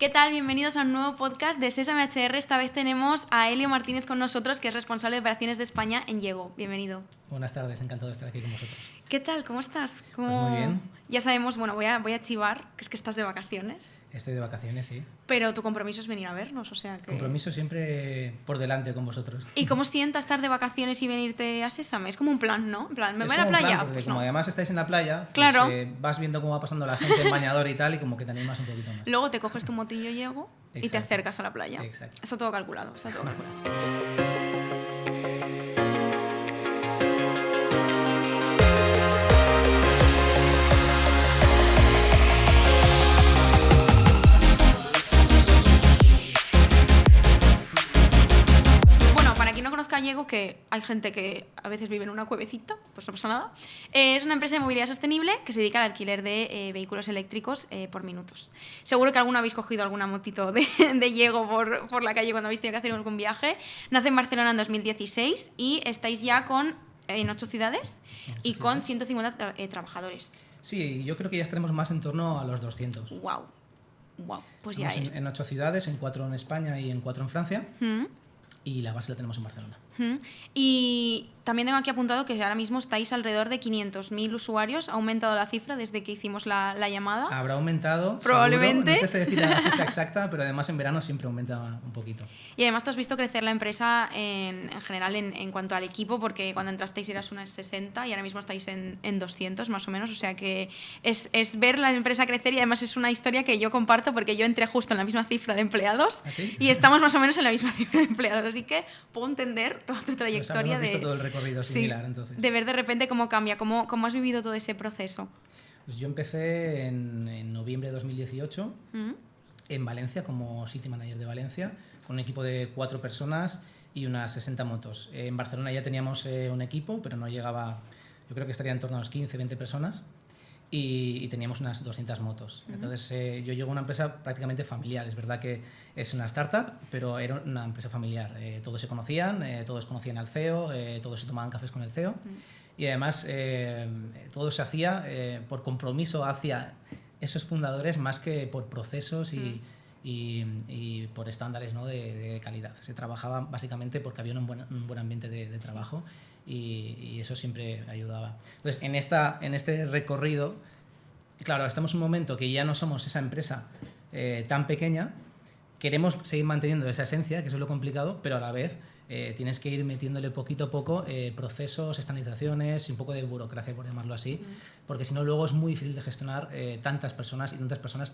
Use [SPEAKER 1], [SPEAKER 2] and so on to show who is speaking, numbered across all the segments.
[SPEAKER 1] ¿Qué tal? Bienvenidos a un nuevo podcast de Sésame HR. Esta vez tenemos a Elio Martínez con nosotros, que es responsable de operaciones de España en Yego. Bienvenido.
[SPEAKER 2] Buenas tardes, encantado de estar aquí con vosotros.
[SPEAKER 1] ¿Qué tal? ¿Cómo estás?
[SPEAKER 2] Pues muy bien.
[SPEAKER 1] Ya sabemos, bueno, voy a chivar, que es que estás de vacaciones.
[SPEAKER 2] Estoy de vacaciones, sí.
[SPEAKER 1] Pero tu compromiso es venir a vernos, o sea que...
[SPEAKER 2] Compromiso siempre por delante con vosotros.
[SPEAKER 1] ¿Y cómo sienta estar de vacaciones y venirte a Sésame? Es como un plan, ¿no? En plan, ¿me voy a la playa?
[SPEAKER 2] Plan, porque
[SPEAKER 1] pues
[SPEAKER 2] como
[SPEAKER 1] no.
[SPEAKER 2] Además estáis en la playa,
[SPEAKER 1] Claro.
[SPEAKER 2] Pues, vas viendo cómo va pasando la gente en bañador y tal, y como que te animas un poquito más.
[SPEAKER 1] Luego te coges tu motillo Yego y te
[SPEAKER 2] Exacto.
[SPEAKER 1] acercas a la playa.
[SPEAKER 2] Exacto.
[SPEAKER 1] Está todo calculado, está todo calculado. No conozca a Yego, que hay gente que a veces vive en una cuevecita, pues no pasa nada. Es una empresa de movilidad sostenible que se dedica al alquiler de vehículos eléctricos por minutos. Seguro que alguno habéis cogido alguna motito de Yego por la calle cuando habéis tenido que hacer algún viaje. Nace en Barcelona en 2016 y estáis ya en 8 ciudades y con 150 trabajadores.
[SPEAKER 2] Sí, yo creo que ya estaremos más en torno a los 200.
[SPEAKER 1] ¡Wow! Pues
[SPEAKER 2] Estamos
[SPEAKER 1] ya es.
[SPEAKER 2] En 8 ciudades, en 4 en España y en 4 en Francia. Y la base la tenemos en Barcelona.
[SPEAKER 1] Y también tengo aquí apuntado que ahora mismo estáis alrededor de 500.000 usuarios. ¿Ha aumentado la cifra desde que hicimos la llamada?
[SPEAKER 2] Habrá aumentado,
[SPEAKER 1] probablemente.
[SPEAKER 2] Seguro. No te sé decir la cifra exacta, pero además en verano siempre aumenta un poquito.
[SPEAKER 1] Y además tú has visto crecer la empresa en general en cuanto al equipo, porque cuando entrasteis eras unas 60 y ahora mismo estáis en 200 más o menos. O sea que es ver la empresa crecer, y además es una historia que yo comparto porque yo entré justo en la misma cifra de empleados.
[SPEAKER 2] ¿Ah, sí?
[SPEAKER 1] Y estamos más o menos en la misma cifra de empleados. Así que puedo entender toda tu trayectoria
[SPEAKER 2] Hemos visto todo el recorrido similar, entonces.
[SPEAKER 1] De ver de repente cómo cambia, cómo has vivido todo ese proceso.
[SPEAKER 2] Pues yo empecé en noviembre de 2018 en Valencia como City Manager de Valencia, con un equipo de 4 personas y unas 60 motos. En Barcelona ya teníamos un equipo, pero no llegaba, yo creo que estaría en torno a los 15, 20 personas. Y teníamos unas 200 motos. Entonces yo llego a una empresa prácticamente familiar. Es verdad que es una startup, pero era una empresa familiar. Todos se conocían, todos conocían al CEO, todos se tomaban cafés con el CEO. Y además todo se hacía por compromiso hacia esos fundadores más que por procesos y por estándares, ¿no? de calidad. Se trabajaba básicamente porque había un buen ambiente de trabajo. Y eso siempre ayudaba. Entonces, en este recorrido, claro, estamos en un momento que ya no somos esa empresa tan pequeña, queremos seguir manteniendo esa esencia, que eso es lo complicado, pero a la vez tienes que ir metiéndole poquito a poco procesos, estandarizaciones y un poco de burocracia, por llamarlo así, porque si no luego es muy difícil de gestionar tantas personas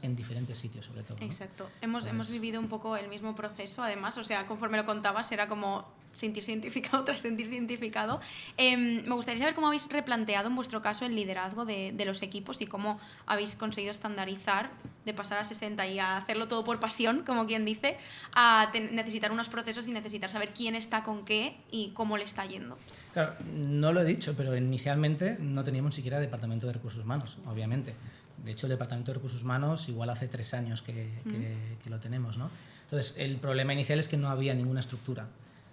[SPEAKER 2] en diferentes sitios, sobre todo, ¿no?
[SPEAKER 1] Exacto. Hemos vivido un poco el mismo proceso, además, o sea, conforme lo contabas era como sentirse identificado tras sentirse identificado. Me gustaría saber cómo habéis replanteado en vuestro caso el liderazgo de los equipos y cómo habéis conseguido estandarizar, de pasar a 60 y a hacerlo todo por pasión, como quien dice, a necesitar unos procesos y necesitar saber quién está con qué y cómo le está yendo.
[SPEAKER 2] Claro, no lo he dicho, pero inicialmente no teníamos ni siquiera departamento de recursos humanos, obviamente. De hecho, el departamento de recursos humanos igual hace 3 años que lo tenemos, ¿no? Entonces, el problema inicial es que no había ninguna estructura.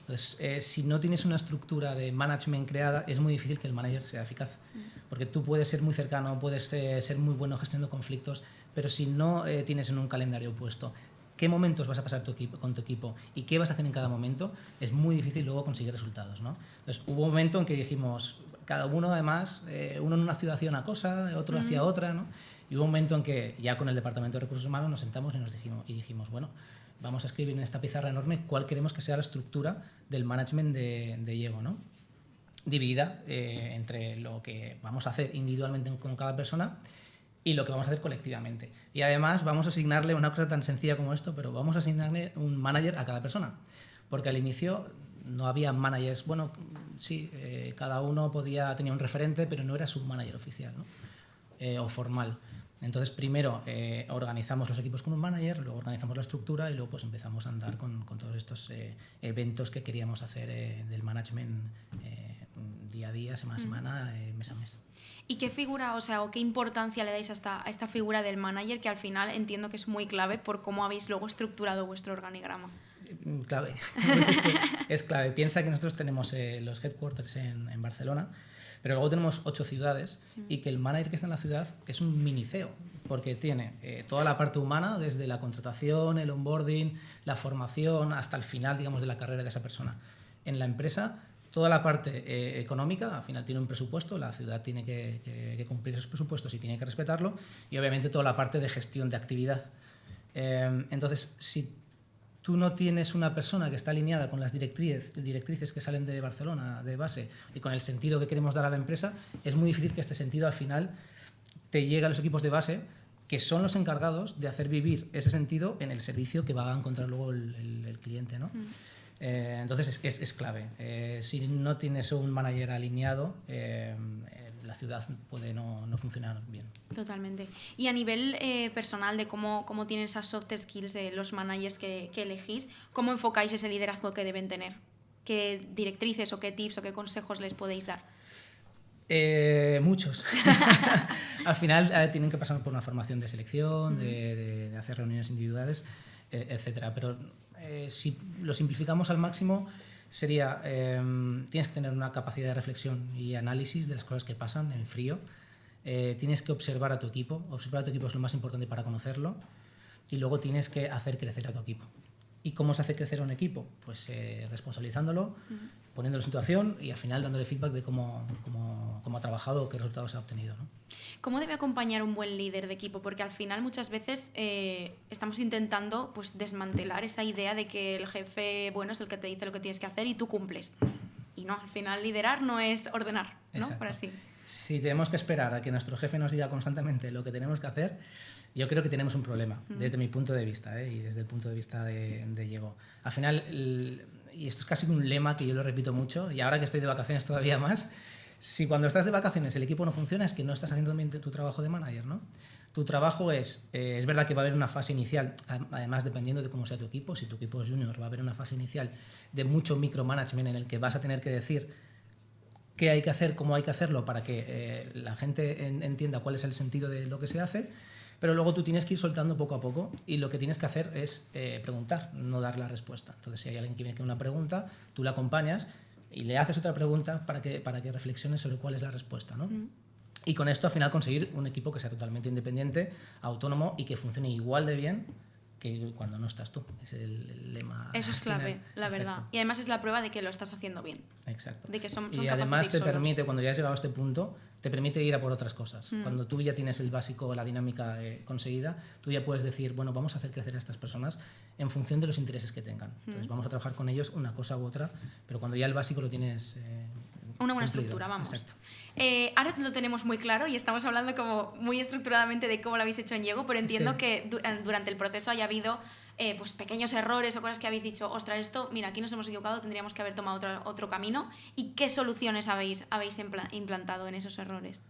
[SPEAKER 2] Entonces, si no tienes una estructura de management creada, es muy difícil que el manager sea eficaz. Porque tú puedes ser muy cercano, puedes ser muy bueno gestionando conflictos, pero si no tienes en un calendario puesto qué momentos vas a pasar con tu equipo y qué vas a hacer en cada momento, es muy difícil luego conseguir resultados, ¿no? Entonces, hubo un momento en que dijimos, cada uno además, uno en una ciudad hacía una cosa, otro hacía otra, ¿no? Y hubo un momento en que ya con el departamento de recursos humanos nos sentamos y dijimos, bueno, vamos a escribir en esta pizarra enorme cuál queremos que sea la estructura del management de Yego, ¿no? Dividida entre lo que vamos a hacer individualmente con cada persona y lo que vamos a hacer colectivamente. Y además vamos a asignarle una cosa tan sencilla como esto, pero vamos a asignarle un manager a cada persona. Porque al inicio no había managers, bueno, sí, cada uno tenía un referente, pero no era su manager oficial, ¿no? O formal. Entonces, primero organizamos los equipos con un manager, luego organizamos la estructura y luego pues empezamos a andar con todos estos eventos que queríamos hacer del management día a día, semana a semana, mes a mes.
[SPEAKER 1] ¿Y qué figura, o qué importancia le dais a esta figura del manager, que al final entiendo que es muy clave por cómo habéis luego estructurado vuestro organigrama?
[SPEAKER 2] Clave. Es clave. Piensa que nosotros tenemos los headquarters en Barcelona, pero luego tenemos 8 ciudades y que el manager que está en la ciudad es un mini CEO. porque tiene toda la parte humana, desde la contratación, el onboarding, la formación, hasta el final, digamos, de la carrera de esa persona. En la empresa, toda la parte económica, al final tiene un presupuesto, la ciudad tiene que cumplir esos presupuestos y tiene que respetarlo, y obviamente toda la parte de gestión de actividad. Entonces, si tú no tienes una persona que está alineada con las directrices que salen de Barcelona de base y con el sentido que queremos dar a la empresa, es muy difícil que este sentido al final te llegue a los equipos de base, que son los encargados de hacer vivir ese sentido en el servicio que va a encontrar luego el cliente, ¿no? Entonces es clave. Si no tienes un manager alineado, la ciudad puede no funcionar bien.
[SPEAKER 1] Totalmente. Y a nivel personal de cómo tienen esas soft skills los managers que elegís, ¿cómo enfocáis ese liderazgo que deben tener? ¿Qué directrices o qué tips o qué consejos les podéis dar?
[SPEAKER 2] Muchos. Al final tienen que pasar por una formación de selección, de hacer reuniones individuales, etcétera. Pero si lo simplificamos al máximo, sería, tienes que tener una capacidad de reflexión y análisis de las cosas que pasan en frío. Tienes que observar a tu equipo. Observar a tu equipo es lo más importante para conocerlo. Y luego tienes que hacer crecer a tu equipo. ¿Y cómo se hace crecer a un equipo? Pues responsabilizándolo, poniéndolo en situación y al final dándole feedback de cómo ha trabajado o qué resultados ha obtenido, ¿no?
[SPEAKER 1] ¿Cómo debe acompañar un buen líder de equipo? Porque al final muchas veces estamos intentando pues, desmantelar esa idea de que el jefe bueno es el que te dice lo que tienes que hacer y tú cumples. Y no, al final liderar no es ordenar, ¿no?
[SPEAKER 2] Exacto.
[SPEAKER 1] Por así.
[SPEAKER 2] Si tenemos que esperar a que nuestro jefe nos diga constantemente lo que tenemos que hacer, yo creo que tenemos un problema, desde mi punto de vista, y desde el punto de vista de Diego. Al final, y esto es casi un lema que yo lo repito mucho, y ahora que estoy de vacaciones todavía más, si cuando estás de vacaciones el equipo no funciona es que no estás haciendo bien tu trabajo de manager, ¿no? Tu trabajo es verdad que va a haber una fase inicial, además dependiendo de cómo sea tu equipo, si tu equipo es junior va a haber una fase inicial de mucho micromanagement en el que vas a tener que decir qué hay que hacer, cómo hay que hacerlo para que la gente entienda cuál es el sentido de lo que se hace, pero luego tú tienes que ir soltando poco a poco y lo que tienes que hacer es preguntar, no dar la respuesta. Entonces, si hay alguien que viene con una pregunta, tú la acompañas y le haces otra pregunta para que reflexione sobre cuál es la respuesta, ¿no? Y con esto al final conseguir un equipo que sea totalmente independiente, autónomo y que funcione igual de bien que cuando no estás tú. Es el lema.
[SPEAKER 1] Eso es clave,
[SPEAKER 2] final.
[SPEAKER 1] la verdad.
[SPEAKER 2] Exacto.
[SPEAKER 1] Y además es la prueba de que lo estás haciendo bien.
[SPEAKER 2] Exacto.
[SPEAKER 1] De que son
[SPEAKER 2] y
[SPEAKER 1] capaces
[SPEAKER 2] además
[SPEAKER 1] de ir
[SPEAKER 2] te permite,
[SPEAKER 1] solos.
[SPEAKER 2] cuando ya has llegado a este punto, te permite ir a por otras cosas. Cuando tú ya tienes el básico, la dinámica conseguida, tú ya puedes decir, bueno, vamos a hacer crecer a estas personas en función de los intereses que tengan. Entonces vamos a trabajar con ellos una cosa u otra, pero cuando ya el básico lo tienes
[SPEAKER 1] una buena
[SPEAKER 2] cumplido.
[SPEAKER 1] estructura, vamos.
[SPEAKER 2] Exacto.
[SPEAKER 1] Ahora lo tenemos muy claro y estamos hablando como muy estructuradamente de cómo lo habéis hecho en Diego, pero entiendo que durante el proceso haya habido pues pequeños errores o cosas que habéis dicho, ostras, esto, mira, aquí nos hemos equivocado, tendríamos que haber tomado otro camino. ¿Y qué soluciones habéis implantado en esos errores?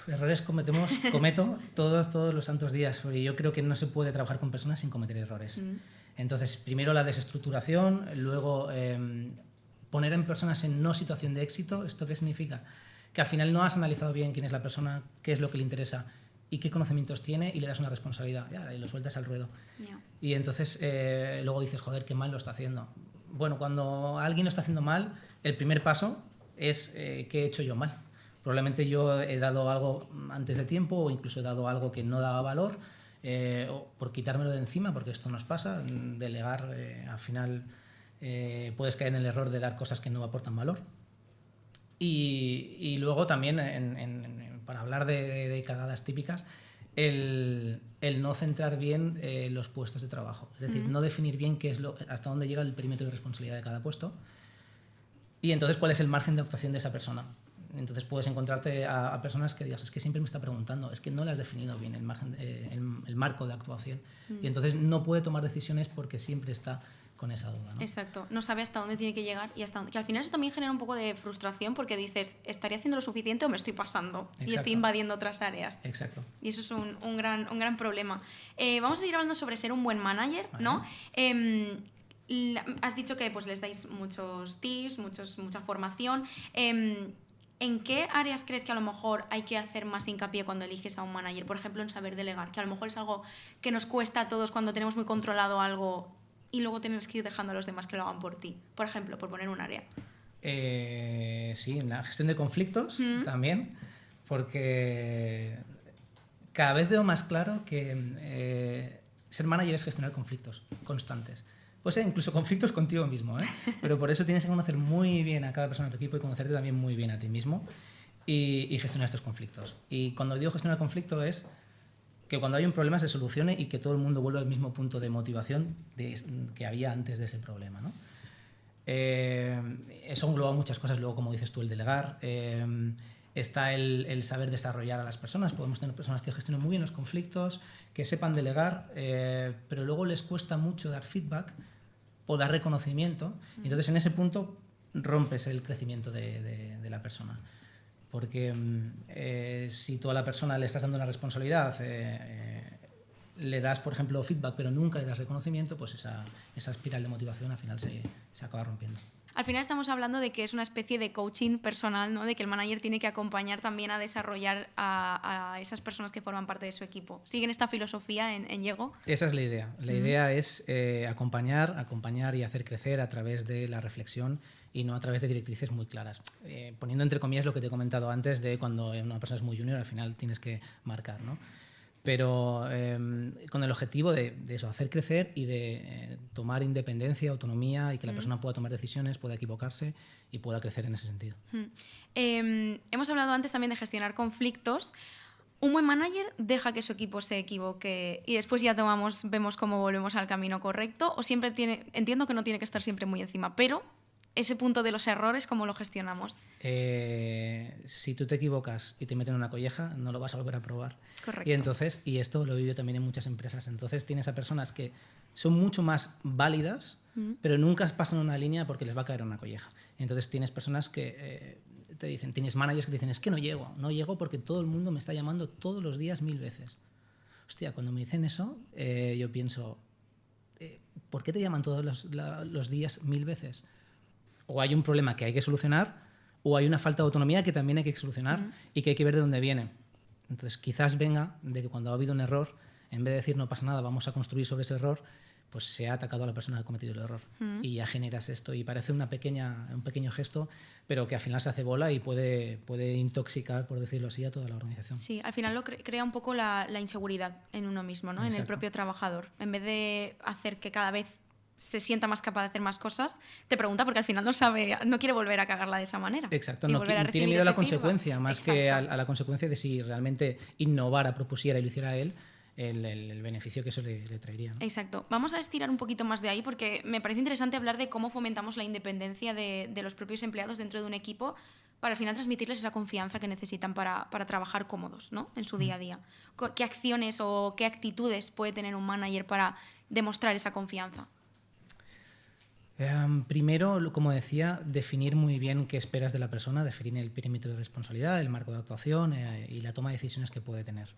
[SPEAKER 2] Errores cometo todos los santos días, porque yo creo que no se puede trabajar con personas sin cometer errores. Entonces, primero la desestructuración, luego poner en personas en no situación de éxito. ¿Esto qué significa? Que al final no has analizado bien quién es la persona, qué es lo que le interesa y qué conocimientos tiene y le das una responsabilidad y lo sueltas al ruedo. Yeah. Y entonces luego dices, joder, qué mal lo está haciendo. Bueno, cuando alguien lo está haciendo mal, el primer paso es qué he hecho yo mal. Probablemente yo he dado algo antes de tiempo o incluso he dado algo que no daba valor o por quitármelo de encima, porque esto nos pasa, delegar al final puedes caer en el error de dar cosas que no aportan valor. Y luego también, para hablar de cagadas típicas, el no centrar bien los puestos de trabajo. Es decir, no definir bien qué es hasta dónde llega el perímetro de responsabilidad de cada puesto y entonces cuál es el margen de actuación de esa persona. Entonces puedes encontrarte a personas que digas, es que siempre me está preguntando, es que no le has definido bien el marco de actuación y entonces no puede tomar decisiones porque siempre está con esa duda, ¿no?
[SPEAKER 1] Exacto, no sabe hasta dónde tiene que llegar y hasta dónde, que al final eso también genera un poco de frustración porque dices, ¿estaría haciendo lo suficiente o me estoy pasando? Exacto. Y estoy invadiendo otras áreas.
[SPEAKER 2] Exacto.
[SPEAKER 1] Y eso es un gran problema. Vamos a seguir hablando sobre ser un buen manager, ¿no? Has dicho que pues, les dais muchos tips, mucha formación. ¿En qué áreas crees que a lo mejor hay que hacer más hincapié cuando eliges a un manager? Por ejemplo, en saber delegar, que a lo mejor es algo que nos cuesta a todos cuando tenemos muy controlado algo y luego tenemos que ir dejando a los demás que lo hagan por ti. Por ejemplo, por poner un área.
[SPEAKER 2] Sí, en la gestión de conflictos también, porque cada vez veo más claro que ser manager es gestionar conflictos constantes. O sea, incluso conflictos contigo mismo, ¿eh? Pero por eso tienes que conocer muy bien a cada persona de tu equipo y conocerte también muy bien a ti mismo y gestionar estos conflictos. Y cuando digo gestionar conflicto es que cuando hay un problema se solucione y que todo el mundo vuelva al mismo punto de motivación que había antes de ese problema, ¿no? Eso engloba muchas cosas. Luego, como dices tú, el delegar. Está el saber desarrollar a las personas. Podemos tener personas que gestionen muy bien los conflictos, que sepan delegar, pero luego les cuesta mucho dar feedback o dar reconocimiento. Y entonces, en ese punto, rompes el crecimiento de la persona. Porque si tú a la persona le estás dando una responsabilidad, le das, por ejemplo, feedback, pero nunca le das reconocimiento, pues esa espiral de motivación al final se acaba rompiendo.
[SPEAKER 1] Al final estamos hablando de que es una especie de coaching personal, ¿no? De que el manager tiene que acompañar también a desarrollar a esas personas que forman parte de su equipo. ¿Siguen esta filosofía en Yego?
[SPEAKER 2] Esa es la idea. La idea es acompañar y hacer crecer a través de la reflexión y no a través de directrices muy claras. Poniendo entre comillas lo que te he comentado antes de cuando una persona es muy junior, al final tienes que marcar, ¿no? Pero con el objetivo de eso, hacer crecer y de tomar independencia, autonomía y que la persona pueda tomar decisiones, pueda equivocarse y pueda crecer en ese sentido.
[SPEAKER 1] Hemos hablado antes también de gestionar conflictos. ¿Un buen manager deja que su equipo se equivoque y después ya vemos cómo volvemos al camino correcto? ¿O siempre entiendo que no tiene que estar siempre muy encima, pero ese punto de los errores, ¿cómo lo gestionamos?
[SPEAKER 2] Si tú te equivocas y te meten en una colleja, no lo vas a volver a probar.
[SPEAKER 1] Correcto.
[SPEAKER 2] Y esto lo vivo también en muchas empresas. Entonces tienes a personas que son mucho más válidas, pero nunca pasan una línea porque les va a caer una colleja. Entonces tienes personas que te dicen, tienes managers que te dicen, es que no llego porque todo el mundo me está llamando todos los días 1000 veces. Hostia, cuando me dicen eso, yo pienso, ¿por qué te llaman todos los días 1000 veces? O hay un problema que hay que solucionar, o hay una falta de autonomía que también hay que solucionar y que hay que ver de dónde viene. Entonces, quizás venga de que cuando ha habido un error, en vez de decir no pasa nada, vamos a construir sobre ese error, pues se ha atacado a la persona que ha cometido el error. Y ya generas esto. Y parece un pequeño gesto, pero que al final se hace bola y puede intoxicar, por decirlo así, a toda la organización.
[SPEAKER 1] Sí, al final crea un poco la inseguridad en uno mismo, ¿no? En el propio trabajador. En vez de hacer que cada vez se sienta más capaz de hacer más cosas, te pregunta porque al final no quiere volver a cagarla de esa manera.
[SPEAKER 2] Exacto, tiene miedo a la consecuencia, más que a la consecuencia de si realmente innovara, propusiera y lo hiciera él, el beneficio que eso le traería, ¿no?
[SPEAKER 1] Exacto. Vamos a estirar un poquito más de ahí porque me parece interesante hablar de cómo fomentamos la independencia de los propios empleados dentro de un equipo para al final transmitirles esa confianza que necesitan para trabajar cómodos, ¿no? En su día a día. ¿Qué acciones o qué actitudes puede tener un manager para demostrar esa confianza?
[SPEAKER 2] Primero, como decía, definir muy bien qué esperas de la persona, definir el perímetro de responsabilidad, el marco de actuación y la toma de decisiones que puede tener.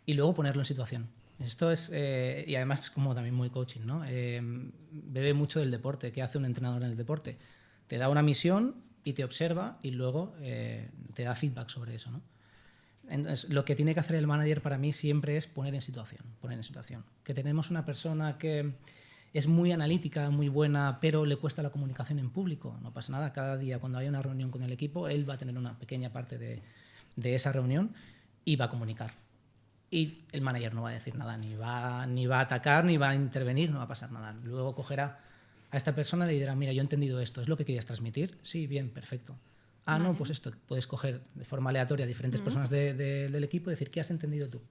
[SPEAKER 2] Y luego ponerlo en situación. Esto es, y además es como también muy coaching, ¿no? Bebe mucho del deporte. ¿Qué hace un entrenador en el deporte? Te da una misión y te observa y luego te da feedback sobre eso, ¿no? Entonces, lo que tiene que hacer el manager para mí siempre es poner en situación. Que tenemos una persona que es muy analítica, muy buena, pero le cuesta la comunicación en público. No pasa nada, cada día cuando haya una reunión con el equipo, él va a tener una pequeña parte de esa reunión y va a comunicar. Y el manager no va a decir nada, ni va a atacar, ni va a intervenir, no va a pasar nada. Luego cogerá a esta persona y le dirá, mira, yo he entendido esto, ¿es lo que querías transmitir? Sí, bien, perfecto. Vale. No, pues esto. Puedes coger de forma aleatoria a diferentes personas del equipo y decir, ¿qué has entendido tú?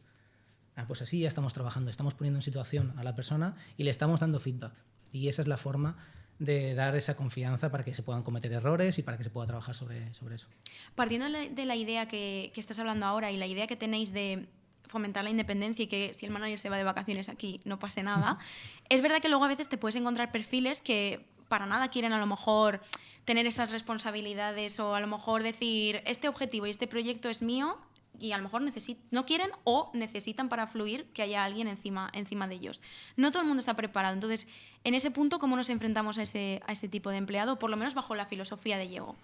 [SPEAKER 2] Pues así ya estamos trabajando, estamos poniendo en situación a la persona y le estamos dando feedback. Y esa es la forma de dar esa confianza para que se puedan cometer errores y para que se pueda trabajar sobre eso.
[SPEAKER 1] Partiendo de la idea que estás hablando ahora y la idea que tenéis de fomentar la independencia y que si el manager se va de vacaciones aquí no pase nada, es verdad que luego a veces te puedes encontrar perfiles que para nada quieren a lo mejor tener esas responsabilidades o a lo mejor decir este objetivo y este proyecto es mío y a lo mejor no quieren o necesitan para fluir que haya alguien encima de ellos. No todo el mundo está preparado. Entonces, en ese punto, ¿cómo nos enfrentamos a ese tipo de empleado? Por lo menos bajo la filosofía de Yego.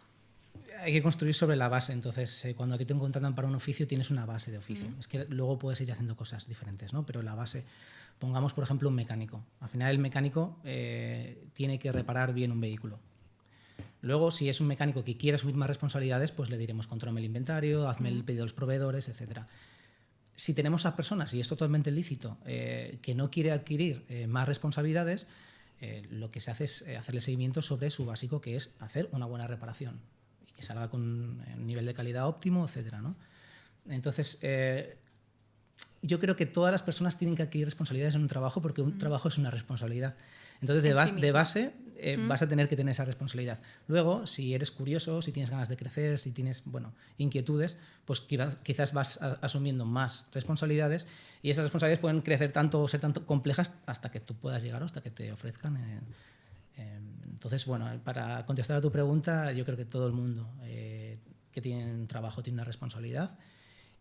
[SPEAKER 2] Hay que construir sobre la base. Entonces, cuando a ti te contratan para un oficio, tienes una base de oficio. Es que luego puedes ir haciendo cosas diferentes, ¿no? Pero la base, pongamos, por ejemplo, un mecánico. Al final, el mecánico tiene que reparar bien un vehículo. Luego, si es un mecánico que quiere asumir más responsabilidades, pues le diremos, contrólame el inventario, hazme el pedido a los proveedores, etc. si tenemos a personas, y es totalmente lícito, que no quiere adquirir más responsabilidades, lo que se hace es hacerle seguimiento sobre su básico, que es hacer una buena reparación y que salga con un nivel de calidad óptimo, etcétera, ¿no? Entonces, yo creo que todas las personas tienen que adquirir responsabilidades en un trabajo, porque un trabajo es una responsabilidad. Entonces, de base, vas a tener que tener esa responsabilidad. Luego, si eres curioso, si tienes ganas de crecer, si tienes, bueno, inquietudes, pues quizás vas asumiendo más responsabilidades, y esas responsabilidades pueden crecer tanto o ser tanto complejas hasta que tú puedas llegar o hasta que te ofrezcan. Entonces, bueno, para contestar a tu pregunta, yo creo que todo el mundo que tiene un trabajo tiene una responsabilidad,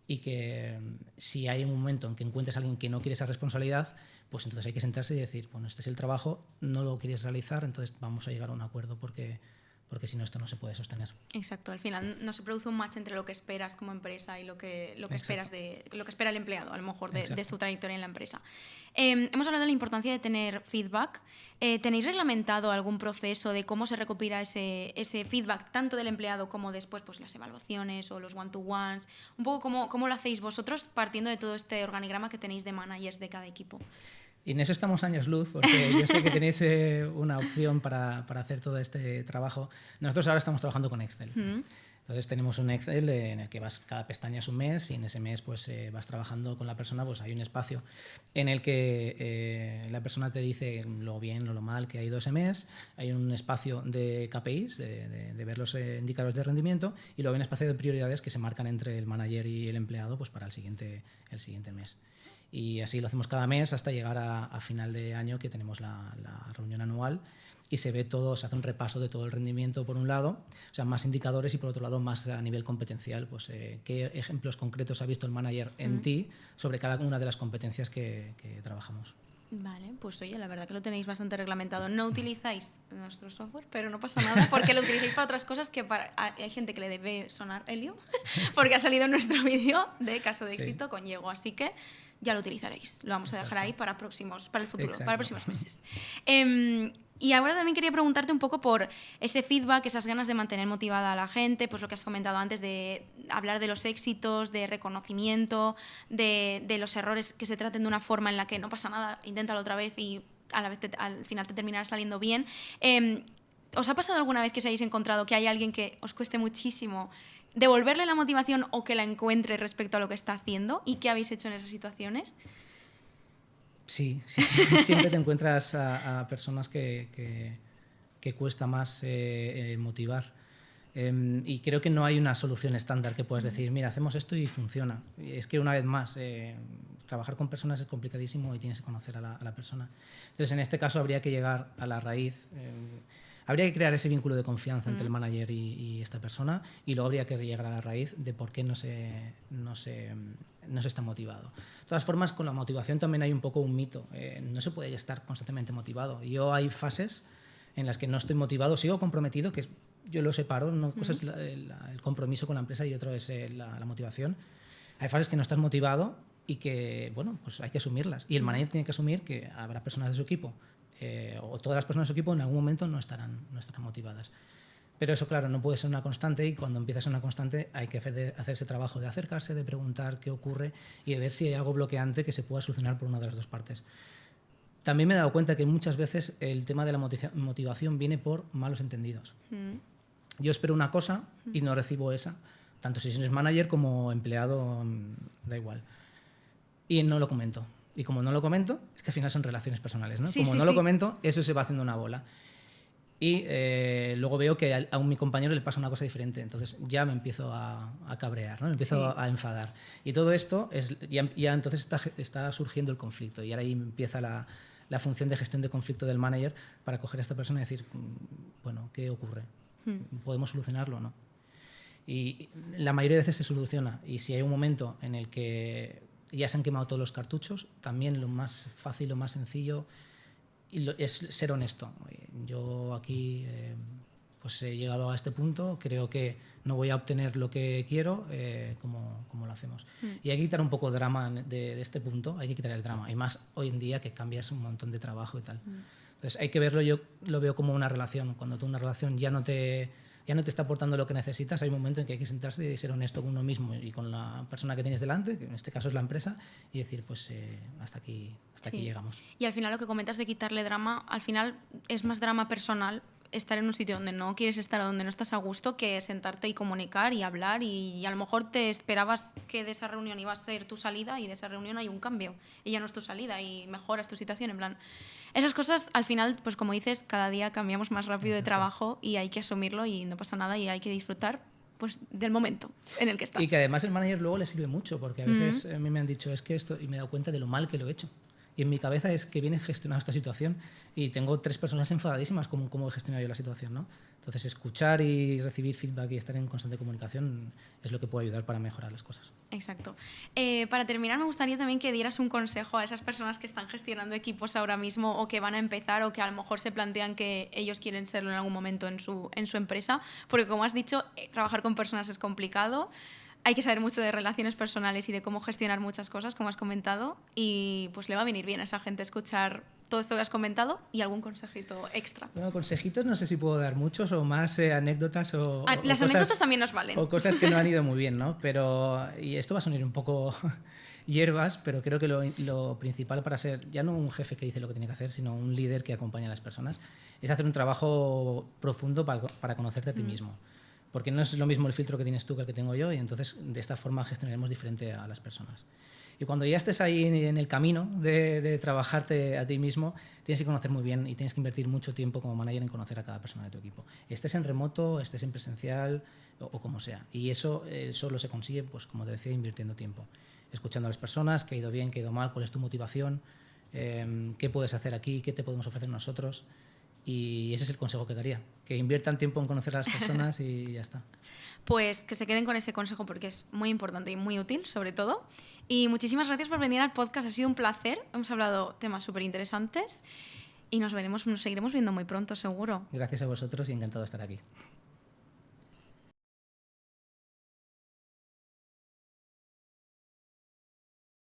[SPEAKER 2] y que si hay un momento en que encuentres a alguien que no quiere esa responsabilidad, pues entonces hay que sentarse y decir, bueno, este es el trabajo, no lo quieres realizar, entonces vamos a llegar a un acuerdo, porque si no, esto no se puede sostener.
[SPEAKER 1] Exacto, al final no se produce un match entre lo que esperas como empresa y lo que esperas lo que espera el empleado, a lo mejor, de su trayectoria en la empresa. Hemos hablado de la importancia de tener feedback. ¿Tenéis reglamentado algún proceso de cómo se recopila ese feedback, tanto del empleado como después pues, las evaluaciones o los one-to-ones? Un poco cómo lo hacéis vosotros, partiendo de todo este organigrama que tenéis de managers de cada equipo.
[SPEAKER 2] Y en eso estamos años luz, porque yo sé que tenéis una opción para hacer todo este trabajo. Nosotros ahora estamos trabajando con Excel. Entonces tenemos un Excel en el que cada pestaña es un mes, y en ese mes pues, vas trabajando con la persona. Pues hay un espacio en el que la persona te dice lo bien o lo mal que ha ido ese mes. Hay un espacio de KPIs, de ver los indicadores de rendimiento, y luego hay un espacio de prioridades que se marcan entre el manager y el empleado, pues, para el siguiente mes. Y así lo hacemos cada mes hasta llegar a final de año, que tenemos la reunión anual, y se ve todo, se hace un repaso de todo el rendimiento por un lado, o sea, más indicadores, y por otro lado más a nivel competencial, pues qué ejemplos concretos ha visto el manager en ti sobre cada una de las competencias que trabajamos.
[SPEAKER 1] Vale, pues oye, la verdad que lo tenéis bastante reglamentado. No utilizáis nuestro software, pero no pasa nada, porque lo utilizáis para otras cosas que hay gente que le debe sonar Helio, porque ha salido en nuestro vídeo de caso de éxito con Diego, así que ya lo utilizaréis. Lo vamos a dejar ahí para el futuro, para próximos meses. Y ahora también quería preguntarte un poco por ese feedback, esas ganas de mantener motivada a la gente, pues lo que has comentado antes de hablar de los éxitos, de reconocimiento, de los errores, que se traten de una forma en la que no pasa nada, inténtalo otra vez y a la vez al final te terminará saliendo bien. ¿Os ha pasado alguna vez que os hayáis encontrado que hay alguien que os cueste muchísimo devolverle la motivación o que la encuentre respecto a lo que está haciendo? ¿Y qué habéis hecho en esas situaciones?
[SPEAKER 2] Sí, siempre te encuentras a personas que cuesta más motivar. Y creo que no hay una solución estándar que puedas decir, mira, hacemos esto y funciona. Y es que, una vez más, trabajar con personas es complicadísimo y tienes que conocer a la persona. Entonces, en este caso habría que llegar a la raíz. Habría que crear ese vínculo de confianza entre el manager y esta persona, y luego habría que llegar a la raíz de por qué no se está motivado. De todas formas, con la motivación también hay un poco un mito. No se puede estar constantemente motivado. Hay fases en las que no estoy motivado, sigo comprometido, que yo lo separo. Una cosa es el compromiso con la empresa y otro es la motivación. Hay fases que no estás motivado y que, bueno, pues hay que asumirlas. Y el manager tiene que asumir que habrá personas de su equipo o todas las personas de su equipo en algún momento no estarán motivadas. Pero eso, claro, no puede ser una constante, y cuando empieza a ser una constante hay que hacer ese trabajo de acercarse, de preguntar qué ocurre y de ver si hay algo bloqueante que se pueda solucionar por una de las dos partes. También me he dado cuenta que muchas veces el tema de la motivación viene por malos entendidos. Yo espero una cosa y no recibo esa, tanto si eres manager como empleado, da igual. Y no lo comento. Y como no lo comento, es que al final son relaciones personales, ¿no? Lo comento, eso se va haciendo una bola. Y luego veo que a mi compañero le pasa una cosa diferente, entonces ya me empiezo a cabrear, ¿no? Me empiezo a enfadar. Y todo esto, ya entonces está surgiendo el conflicto, y ahora ahí empieza la función de gestión de conflicto del manager, para coger a esta persona y decir, bueno, ¿qué ocurre? ¿Podemos solucionarlo o no? Y la mayoría de veces se soluciona, y si hay un momento en el que ya se han quemado todos los cartuchos, también lo más fácil, lo más sencillo es ser honesto. Yo aquí pues he llegado a este punto, creo que no voy a obtener lo que quiero, como lo hacemos. Y hay que quitar un poco de drama de este punto, hay que quitar el drama, y más hoy en día que cambias un montón de trabajo y tal. Entonces hay que verlo, yo lo veo como una relación. Cuando tú una relación ya no te ya no te está aportando lo que necesitas, hay un momento en que hay que sentarse y ser honesto con uno mismo y con la persona que tienes delante, que en este caso es la empresa, y decir, pues hasta aquí llegamos.
[SPEAKER 1] Y al final lo que comentas de quitarle drama, al final es más drama personal estar en un sitio donde no quieres estar o donde no estás a gusto que sentarte y comunicar y hablar, y a lo mejor te esperabas que de esa reunión iba a ser tu salida y de esa reunión hay un cambio y ya no es tu salida y mejoras tu situación, en plan... Esas cosas al final, pues como dices, cada día cambiamos más rápido de trabajo y hay que asumirlo y no pasa nada y hay que disfrutar pues del momento en el que estás.
[SPEAKER 2] Y que además el manager luego le sirve mucho, porque a veces a mí me han dicho, es que esto, y me he dado cuenta de lo mal que lo he hecho. Y en mi cabeza es que bien he gestionado esta situación y tengo 3 personas enfadadísimas cómo he gestionado yo la situación, ¿no? Entonces, escuchar y recibir feedback y estar en constante comunicación es lo que puede ayudar para mejorar las cosas.
[SPEAKER 1] Exacto. Para terminar, me gustaría también que dieras un consejo a esas personas que están gestionando equipos ahora mismo o que van a empezar o que a lo mejor se plantean que ellos quieren serlo en algún momento en su empresa, porque como has dicho, trabajar con personas es complicado. Hay que saber mucho de relaciones personales y de cómo gestionar muchas cosas, como has comentado, y pues le va a venir bien a esa gente escuchar todo esto que has comentado y algún consejito extra.
[SPEAKER 2] Bueno, consejitos no sé si puedo dar muchos o más anécdotas o
[SPEAKER 1] las
[SPEAKER 2] o
[SPEAKER 1] anécdotas también nos valen.
[SPEAKER 2] O cosas que no han ido muy bien, ¿no? Pero, y esto va a sonar un poco hierbas, pero creo que lo principal para ser ya no un jefe que dice lo que tiene que hacer, sino un líder que acompaña a las personas, es hacer un trabajo profundo para conocerte a ti mismo. Porque no es lo mismo el filtro que tienes tú que el que tengo yo, y entonces de esta forma gestionaremos diferente a las personas. Y cuando ya estés ahí en el camino de trabajarte a ti mismo, tienes que conocer muy bien y tienes que invertir mucho tiempo como manager en conocer a cada persona de tu equipo. Estés en remoto, estés en presencial o como sea. Y eso solo se consigue, pues como te decía, invirtiendo tiempo. Escuchando a las personas, qué ha ido bien, qué ha ido mal, cuál es tu motivación, qué puedes hacer aquí, qué te podemos ofrecer nosotros. Y ese es el consejo que daría, que inviertan tiempo en conocer a las personas y ya está.
[SPEAKER 1] Pues que se queden con ese consejo porque es muy importante y muy útil, sobre todo. Y muchísimas gracias por venir al podcast, ha sido un placer. Hemos hablado temas súper interesantes y nos seguiremos viendo muy pronto, seguro.
[SPEAKER 2] Gracias a vosotros y encantado de estar aquí.